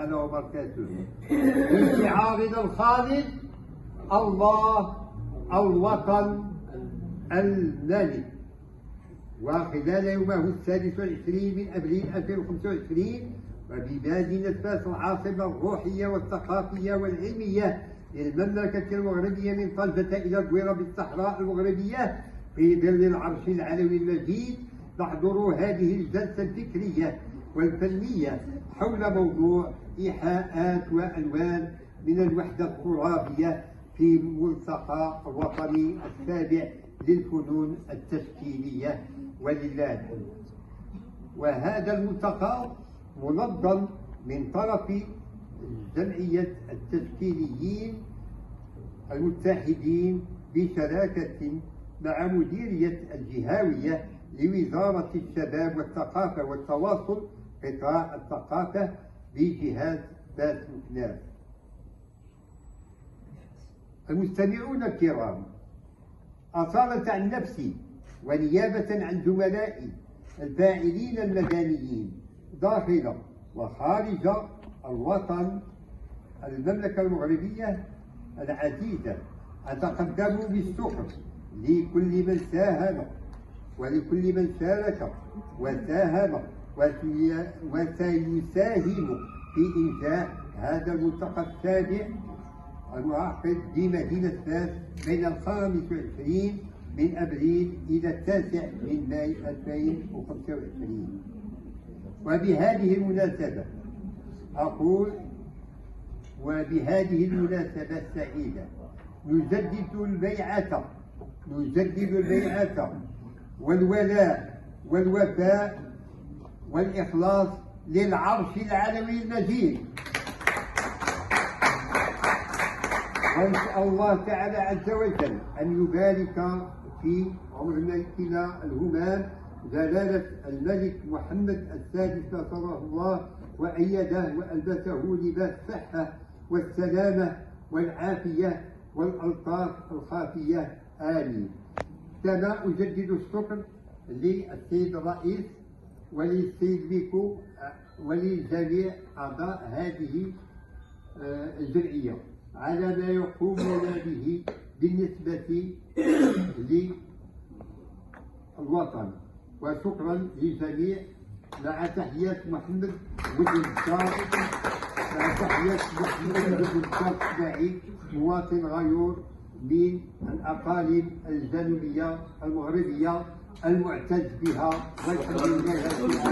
تعالى وبركاته. في شعارنا الخالد: الله الوطن الملك. وخلال يومه 26 من أبريل 2025 وبمدينة فاس العاصمة الروحية والثقافية والعلمية للمملكة المغربية من طنجة إلى الدويرة بالصحراء المغربية في ظل العرش العلوي المجيد، تحضر هذه الجلسة الفكرية والفنية حول موضوع إيحاءات وألوان من الوحدة الترابية في ملتقى الوطني السابع للفنون التشكيلية ولله الحمد. وهذا الملتقى منظم من طرف جمعية التشكيليين المتحدين بشراكة مع مديرية الجهوية لوزارة الشباب والثقافة والتواصل قطاع الثقافة بجهاز فاس مكناس. المستمعون الكرام، أصالة عن نفسي ونيابة عن زملائي الفاعلين المدنيين داخل وخارج الوطن المملكة المغربية العزيزة، أتقدم بالشكر لكل من ساهم ولكل من شارك وساهم وسيساهم في إنجاح هذا الملتقى السابع المعقد بمدينة فاس بين 25 من أبريل إلى 9 من ماي 2025. وبهذه المناسبة أقول: وبهذه المناسبة السعيدة نجدد البيعة والولاء والوفاء والإخلاص للعرش العلوي المجيد. ونسأل الله تعالى عز وجل أن يبارك في عمر ملكنا الهمام جلالة الملك محمد السادس نصره الله وأيده وألبسه لباس الصحة والسلامة والعافية والألطاف الخافية، آمين. كما أجدد الشكر للسيد الرئيس وللسيد بيكو ولجميع أعضاء هذه الجمعية على ما يقومون به بالنسبة للوطن، وشكرا للجميع مع تحيات محمد بن إسماعيل مواطن غيور من الأقاليم الجنوبية المغربية المعتز بها، والحمد لله.